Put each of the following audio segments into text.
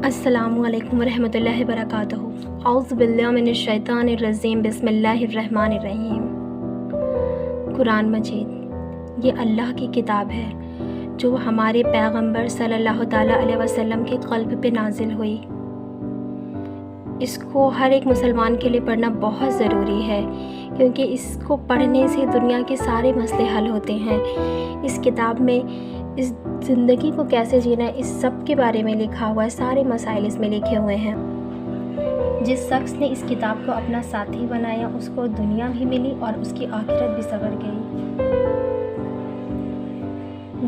अस्सलामु अलैकुम वरहमतुल्लाहि वबरकातुहू। औज़ु बिल्लाहि मिनश्शैतानिर्रजीम, बिस्मिल्लाहिर्रहमानिर्रहीम। कुरान मजीद ये अल्लाह की किताब है जो हमारे पैगंबर सल्लल्लाहु ताला अलैहि वसल्लम के क़ल्ब पे नाजिल हुई। इसको हर एक मुसलमान के लिए पढ़ना बहुत ज़रूरी है, क्योंकि इसको पढ़ने से दुनिया के सारे मसले हल होते हैं। इस किताब में इस ज़िंदगी को कैसे जीना है, इस सब के बारे में लिखा हुआ है। सारे मसाइल इसमें लिखे हुए हैं। जिस शख्स ने इस किताब को अपना साथी बनाया, उसको दुनिया भी मिली और उसकी आखिरत भी संवर गई।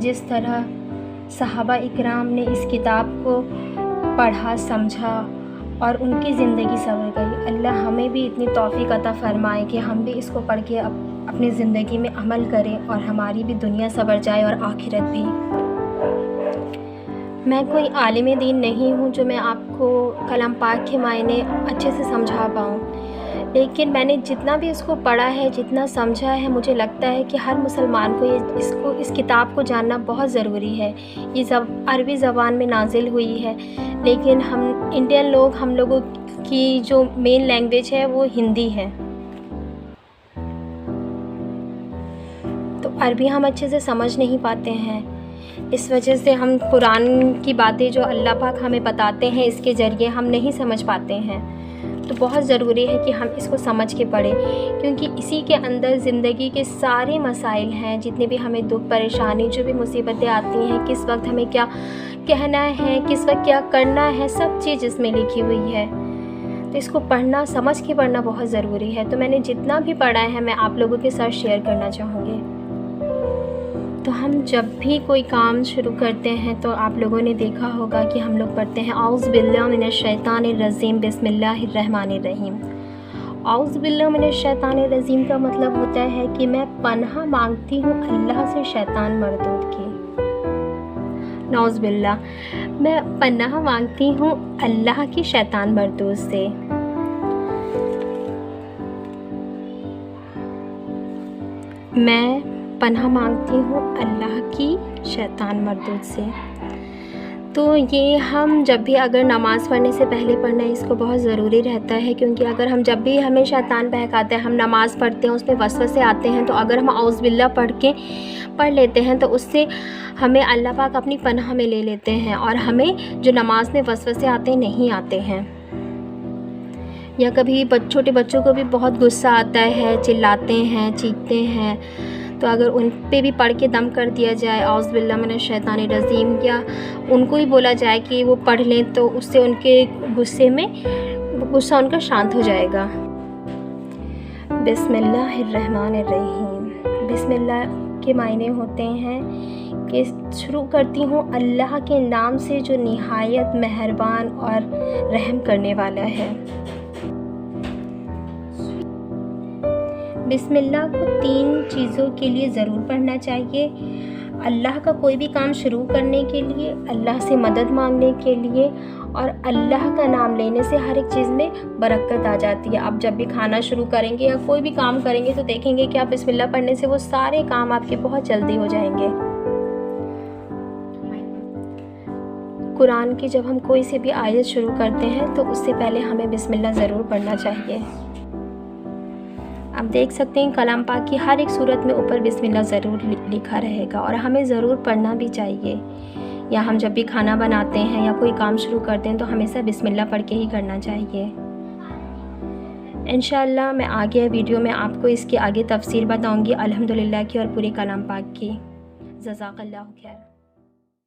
जिस तरह सहाबा इकराम ने इस किताब को पढ़ा, समझा और उनकी ज़िंदगी संवर गई, अल्लाह हमें भी इतनी तौफीक अता फ़रमाए कि हम भी इसको पढ़ के अपनी ज़िंदगी में अमल करें और हमारी भी दुनिया संवर जाए और आखिरत भी। मैं कोई आलिम दीन नहीं हूँ जो मैं आपको कलाम पाक के मायने अच्छे से समझा पाऊँ, लेकिन मैंने जितना भी इसको पढ़ा है, जितना समझा है, मुझे लगता है कि हर मुसलमान को इस किताब को जानना बहुत ज़रूरी है। ये अरबी ज़बान में नाजिल हुई है, लेकिन हम इंडियन लोग, हम लोगों की जो मेन लैंग्वेज है वो हिंदी है, तो अरबी हम अच्छे से समझ नहीं पाते हैं। इस वजह से हम कुरान की बातें जो अल्लाह पाक हमें बताते हैं, इसके ज़रिए हम नहीं समझ पाते हैं। तो बहुत ज़रूरी है कि हम इसको समझ के पढ़ें, क्योंकि इसी के अंदर ज़िंदगी के सारे मसाइल हैं। जितने भी हमें दुख, परेशानी, जो भी मुसीबतें आती हैं, किस वक्त हमें क्या कहना है, किस वक्त क्या करना है, सब चीज़ इसमें लिखी हुई है। तो इसको पढ़ना, समझ के पढ़ना बहुत ज़रूरी है। तो मैंने जितना भी पढ़ा है, मैं आप लोगों के साथ शेयर करना चाहूँगी। तो हम जब भी कोई काम शुरू करते हैं, तो आप लोगों ने देखा होगा कि हम लोग पढ़ते हैं औज़ु बिल्लाहि मिनश्शैतानिर्रजीम, बिस्मिल्लाहिर्रहमानिर्रहीम। औज़ु बिल्लाहि मिनश्शैतानिर्रजीम का मतलब होता है कि मैं पनाह मांगती हूँ अल्लाह से शैतान मरदूद की। नौज़ु बिल्लाह, मैं पनाह मांगती हूँ अल्लाह की शैतान मरदूद से। मैं पनाह मांगती हूँ अल्लाह की शैतान मरदूद से। तो ये हम जब भी अगर नमाज़ पढ़ने से पहले पढ़ना, इसको बहुत ज़रूरी रहता है, क्योंकि अगर हम जब भी हमें शैतान बहकाते हैं, हम नमाज़ पढ़ते हैं, उसमें वसवसे आते हैं, तो अगर हम औज़ु बिल्लाह पढ़ लेते हैं, तो उससे हमें अल्लाह पाक अपनी पनाह में ले लेते हैं और हमें जो नमाज में वसवसे आते हैं, नहीं आते हैं। या कभी छोटे बच्चों को भी बहुत गुस्सा आता है, चिल्लाते हैं, चीखते हैं, तो अगर उन पे भी पढ़ के दम कर दिया जाए औज़ु बिल्लाहि मिनश्शैतानिर्रजीम, या उनको ही बोला जाए कि वो पढ़ लें, तो उससे उनके गुस्सा उनका शांत हो जाएगा। बिस्मिल्लाहिर्रहमानिर्रहीम। बिस्मिल्लाह के मायने होते हैं कि शुरू करती हूँ अल्लाह के नाम से जो निहायत मेहरबान और रहम करने वाला है। बिस्मिल्लाह को 3 चीज़ों के लिए ज़रूर पढ़ना चाहिए। अल्लाह का कोई भी काम शुरू करने के लिए, अल्लाह से मदद मांगने के लिए, और अल्लाह का नाम लेने से हर एक चीज़ में बरकत आ जाती है। आप जब भी खाना शुरू करेंगे या कोई भी काम करेंगे, तो देखेंगे कि आप बिस्मिल्लाह पढ़ने से वो सारे काम आपके बहुत जल्दी हो जाएंगे। कुरान की जब हम कोई से भी आयत शुरू करते हैं, तो उससे पहले हमें बिस्मिल्लाह ज़रूर पढ़ना चाहिए। आप देख सकते हैं कलाम पाक की हर एक सूरत में ऊपर बिस्मिल्लाह ज़रूर लिखा रहेगा, और हमें ज़रूर पढ़ना भी चाहिए। या हम जब भी खाना बनाते हैं या कोई काम शुरू करते हैं, तो हमेशा बिस्मिल्लाह पढ़ के ही करना चाहिए। इंशाअल्लाह मैं आगे वीडियो में आपको इसकी आगे तफसीर बताऊंगी, अल्हम्दुलिल्लाह की और पूरे कलाम पाक की। जज़ाकल्लाहु खैर।